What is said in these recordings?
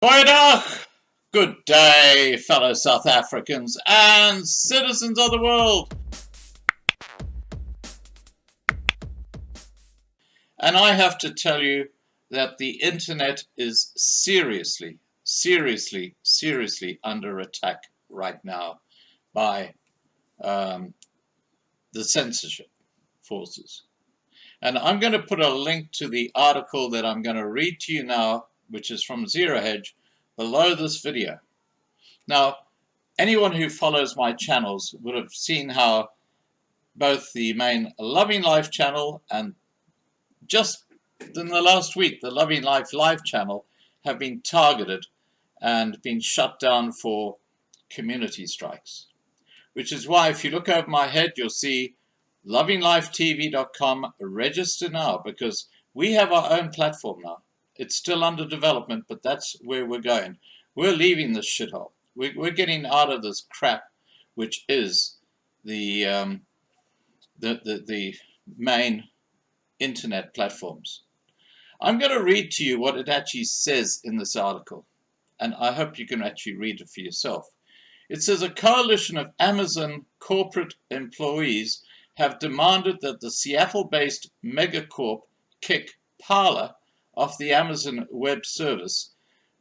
Goeiedag! Good day, fellow South Africans and citizens of the world. And I have to tell you that the internet is seriously under attack right now by the censorship forces. And I'm going to put a link to the article that I'm going to read to you now, which is from Zero Hedge, below this video. Now, anyone who follows my channels would have seen how both the main Loving Life channel and just in the last week, the Loving Life Live channel have been targeted and been shut down for community strikes. Which is why if you look over my head, you'll see lovinglifetv.com, register now, because we have our own platform now. It's still under development, but that's where we're going. We're leaving this shithole. We're getting out of this crap, which is the main internet platforms. I'm going to read to you what it actually says in this article, and I hope you can actually read it for yourself. It says a coalition of Amazon corporate employees have demanded that the Seattle-based megacorp kick Parler off the Amazon Web Service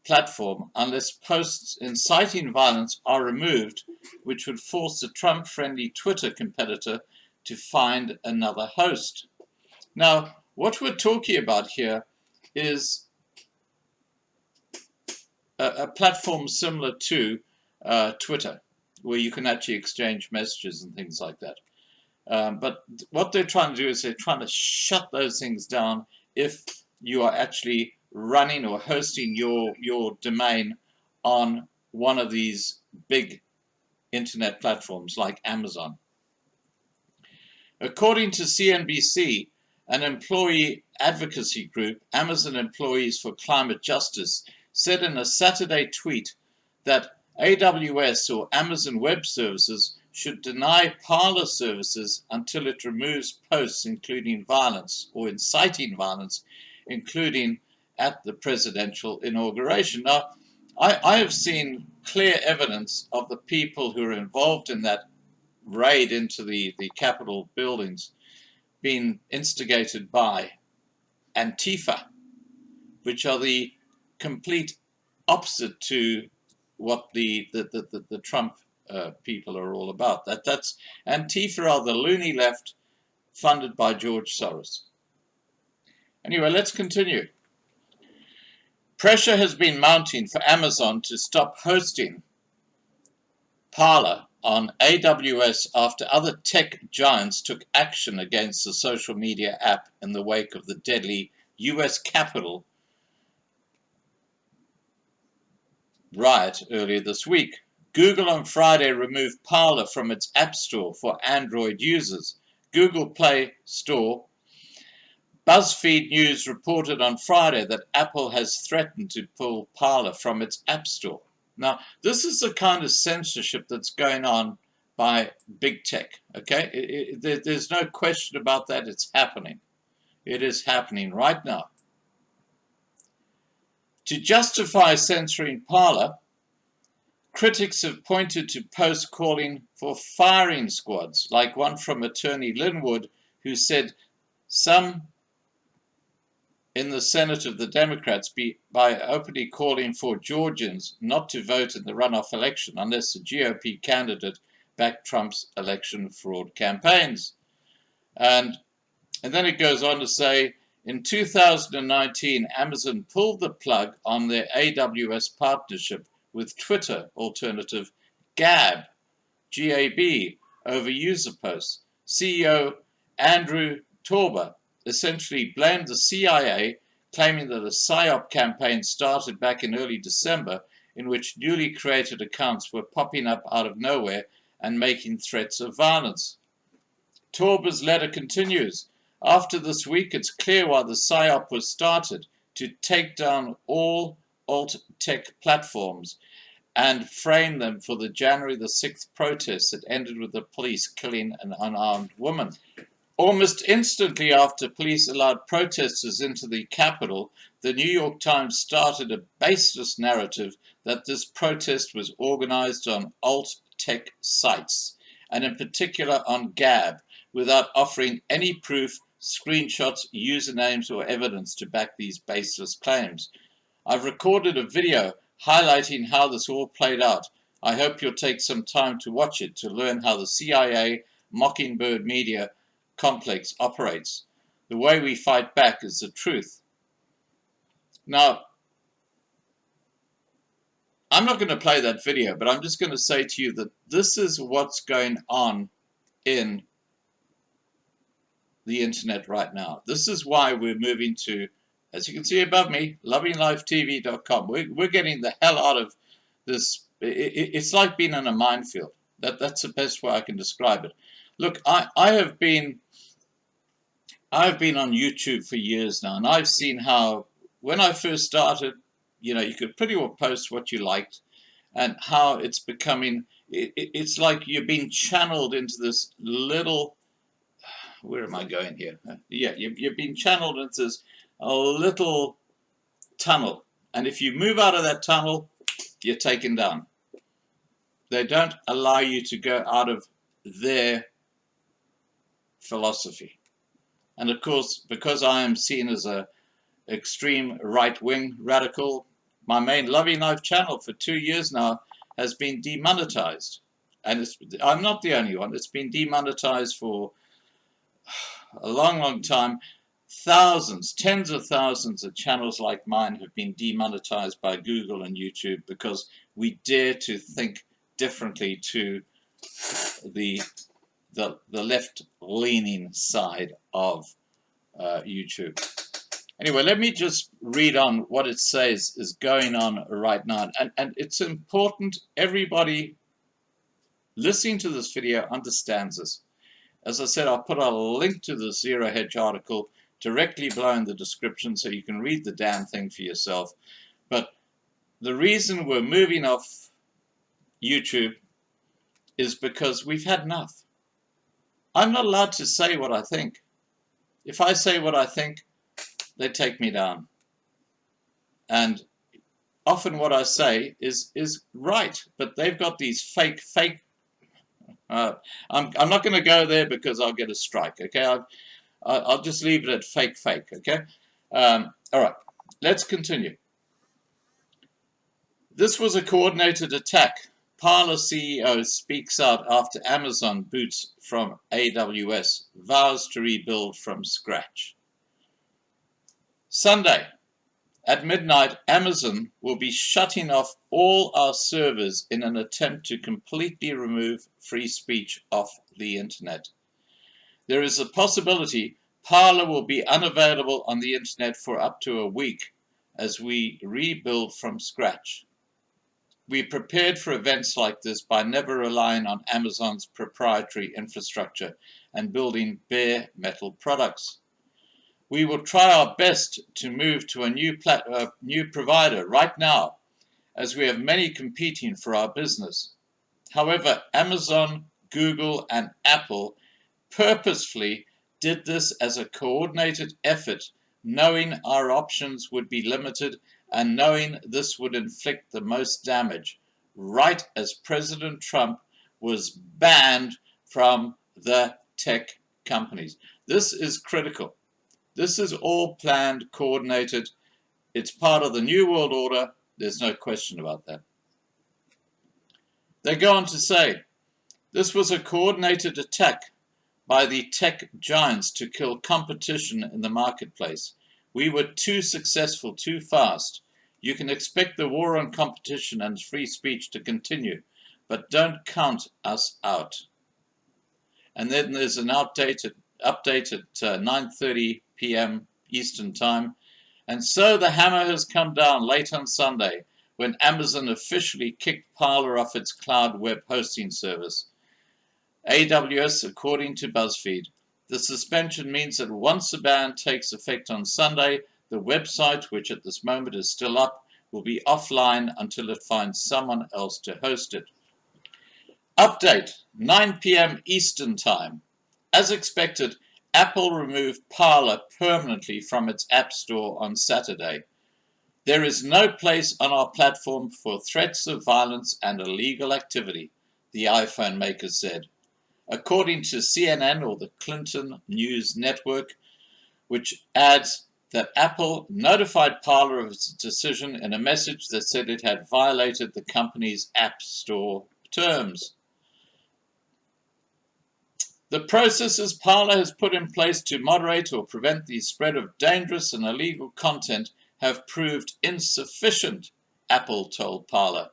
platform unless posts inciting violence are removed, which would force the Trump-friendly Twitter competitor to find another host. Now, what we're talking about here is a platform similar to Twitter, where you can actually exchange messages and things like that. But what they're trying to do is they're trying to shut those things down if you are actually running or hosting your domain on one of these big internet platforms like Amazon. According to CNBC, an employee advocacy group, Amazon Employees for Climate Justice, said in a Saturday tweet that AWS or Amazon Web Services should deny Parler services until it removes posts including violence or inciting violence, including at the presidential inauguration. Now, I have seen clear evidence of the people who are involved in that raid into the Capitol buildings being instigated by Antifa, which are the complete opposite to what the Trump people are all about. That's Antifa are the loony left funded by George Soros. Anyway, let's continue. Pressure has been mounting for Amazon to stop hosting Parler on AWS after other tech giants took action against the social media app in the wake of the deadly US Capitol riot earlier this week. Google on Friday removed Parler from its App Store for Android users. Google Play Store. BuzzFeed News reported on Friday that Apple has threatened to pull Parler from its App Store. Now, this is the kind of censorship that's going on by big tech, okay? There's no question about that. It's happening. It is happening right now. To justify censoring Parler, critics have pointed to posts calling for firing squads, like one from attorney Linwood, who said some in the Senate of the Democrats by openly calling for Georgians not to vote in the runoff election unless the GOP candidate backed Trump's election fraud campaigns. And then it goes on to say, in 2019, Amazon pulled the plug on their AWS partnership with Twitter alternative Gab, G-A-B, over user posts. CEO Andrew Torba essentially blamed the CIA, claiming that a PSYOP campaign started back in early December in which newly created accounts were popping up out of nowhere and making threats of violence. Torba's letter continues. After this week, it's clear why the PSYOP was started, to take down all alt-tech platforms and frame them for the January the 6th protests that ended with the police killing an unarmed woman. Almost instantly after police allowed protesters into the Capitol, the New York Times started a baseless narrative that this protest was organized on alt-tech sites, and in particular on Gab, without offering any proof, screenshots, usernames, or evidence to back these baseless claims. I've recorded a video highlighting how this all played out. I hope you'll take some time to watch it to learn how the CIA, Mockingbird Media complex operates. The way we fight back is the truth. Now, I'm not going to play that video, but I'm just going to say to you that this is what's going on in the internet right now. This is why we're moving to, as you can see above me, lovinglifetv.com. We're getting the hell out of this. It's like being in a minefield. That's the best way I can describe it. Look, I've been on YouTube for years now, and I've seen how, when I first started, you could pretty well post what you liked, and how it's becoming, it's like you're being channeled into this little, where am I going here? Yeah, you're being channeled into this little tunnel, and if you move out of that tunnel, you're taken down. They don't allow you to go out of their philosophy. And of course, because I am seen as a extreme right-wing radical, my main Loving Life channel for 2 years now has been demonetized. And I'm not the only one. It's been demonetized for a long, long time. Thousands, tens of thousands of channels like mine have been demonetized by Google and YouTube because we dare to think differently to the left-leaning side of YouTube. Anyway, let me just read on what it says is going on right now. And it's important everybody listening to this video understands this. As I said, I'll put a link to the Zero Hedge article directly below in the description so you can read the damn thing for yourself. But the reason we're moving off YouTube is because we've had enough. I'm not allowed to say what I think. If I say what I think, they take me down. And often what I say is right, but they've got these fake. I'm not going to go there because I'll get a strike. Okay, I'll just leave it at fake. Okay, all right. Let's continue. This was a coordinated attack. Parler CEO speaks out after Amazon boots from AWS, vows to rebuild from scratch. Sunday, at midnight, Amazon will be shutting off all our servers in an attempt to completely remove free speech off the internet. There is a possibility Parler will be unavailable on the internet for up to a week as we rebuild from scratch. We prepared for events like this by never relying on Amazon's proprietary infrastructure and building bare metal products. We will try our best to move to a new provider right now, as we have many competing for our business. However, Amazon, Google, and Apple purposefully did this as a coordinated effort, knowing our options would be limited and knowing this would inflict the most damage, right as President Trump was banned from the tech companies. This is critical. This is all planned, coordinated. It's part of the New World Order. There's no question about that. They go on to say, this was a coordinated attack by the tech giants to kill competition in the marketplace. We were too successful, too fast. You can expect the war on competition and free speech to continue, but don't count us out. And then there's an update at 9:30 p.m. Eastern Time. And so the hammer has come down late on Sunday when Amazon officially kicked Parler off its cloud web hosting service. AWS, according to BuzzFeed, the suspension means that once the ban takes effect on Sunday, the website, which at this moment is still up, will be offline until it finds someone else to host it. Update, 9 p.m. Eastern Time. As expected, Apple removed Parler permanently from its App Store on Saturday. There is no place on our platform for threats of violence and illegal activity, the iPhone maker said. According to CNN, or the Clinton News Network, which adds that Apple notified Parler of its decision in a message that said it had violated the company's App Store terms. The processes Parler has put in place to moderate or prevent the spread of dangerous and illegal content have proved insufficient, Apple told Parler.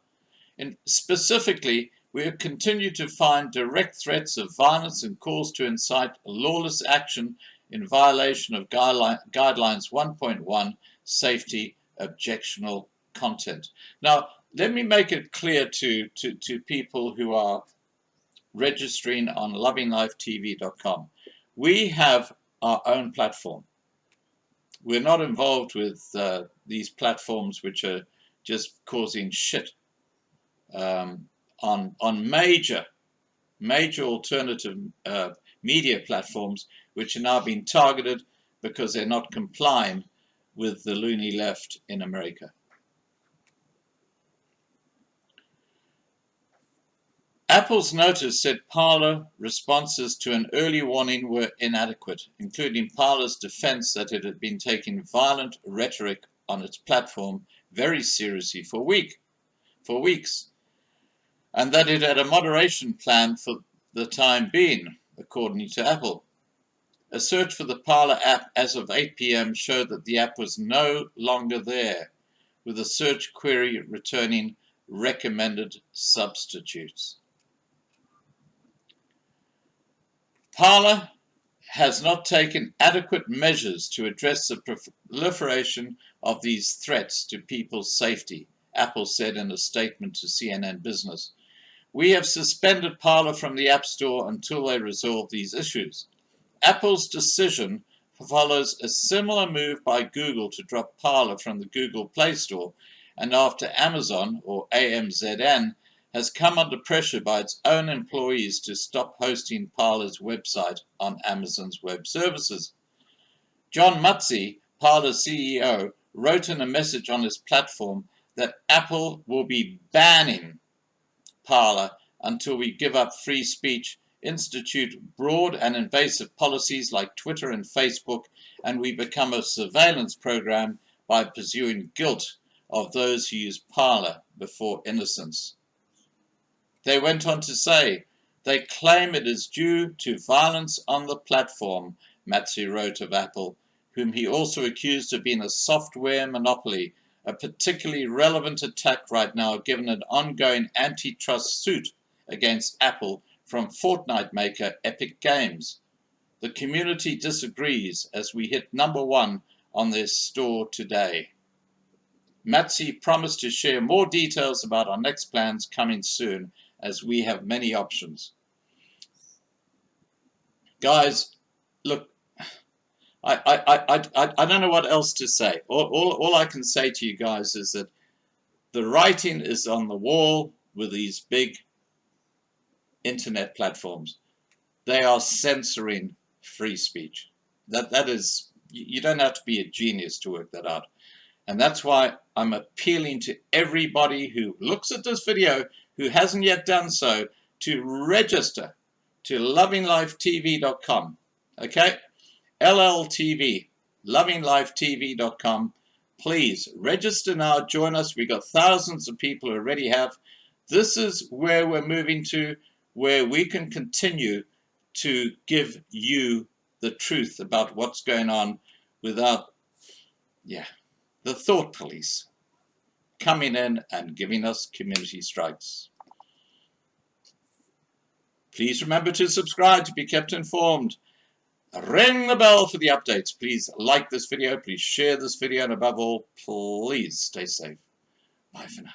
Specifically, we have continued to find direct threats of violence and calls to incite lawless action in violation of Guidelines 1.1, Safety Objectionable Content. Now, let me make it clear to people who are registering on lovinglifetv.com. We have our own platform. We're not involved with these platforms which are just causing shit on major alternative media platforms which are now being targeted because they're not complying with the loony left in America. Apple's notice said Parler responses to an early warning were inadequate, including Parler's defense that it had been taking violent rhetoric on its platform very seriously for weeks, and that it had a moderation plan for the time being, according to Apple. A search for the Parler app as of 8 p.m. showed that the app was no longer there, with a search query returning recommended substitutes. Parler has not taken adequate measures to address the proliferation of these threats to people's safety, Apple said in a statement to CNN Business. We have suspended Parler from the App Store until they resolve these issues. Apple's decision follows a similar move by Google to drop Parler from the Google Play Store, and after Amazon, or AMZN, has come under pressure by its own employees to stop hosting Parler's website on Amazon's web services. John Mutzi, Parler CEO, wrote in a message on his platform that Apple will be banning Parler until we give up free speech, institute broad and invasive policies like Twitter and Facebook, and we become a surveillance program by pursuing guilt of those who use Parler before innocence. They went on to say, they claim it is due to violence on the platform, Matthew wrote of Apple, whom he also accused of being a software monopoly, a particularly relevant attack right now given an ongoing antitrust suit against Apple from Fortnite maker Epic Games. The community disagrees as we hit #1 on their store today. Matzi promised to share more details about our next plans coming soon, as we have many options. Guys, look, I don't know what else to say. All I can say to you guys is that the writing is on the wall with these big internet platforms. They are censoring free speech. That is, you don't have to be a genius to work that out. And that's why I'm appealing to everybody who looks at this video, who hasn't yet done so, to register to lovinglifetv.com. Okay? LLTV, lovinglifetv.com. Please register now. Join us. We got thousands of people who already have. This is where we're moving to, where we can continue to give you the truth about what's going on without, the thought police coming in and giving us community strikes. Please remember to subscribe to be kept informed. Ring the bell for the updates. Please like this video. Please share this video. And above all, please stay safe. Bye for now.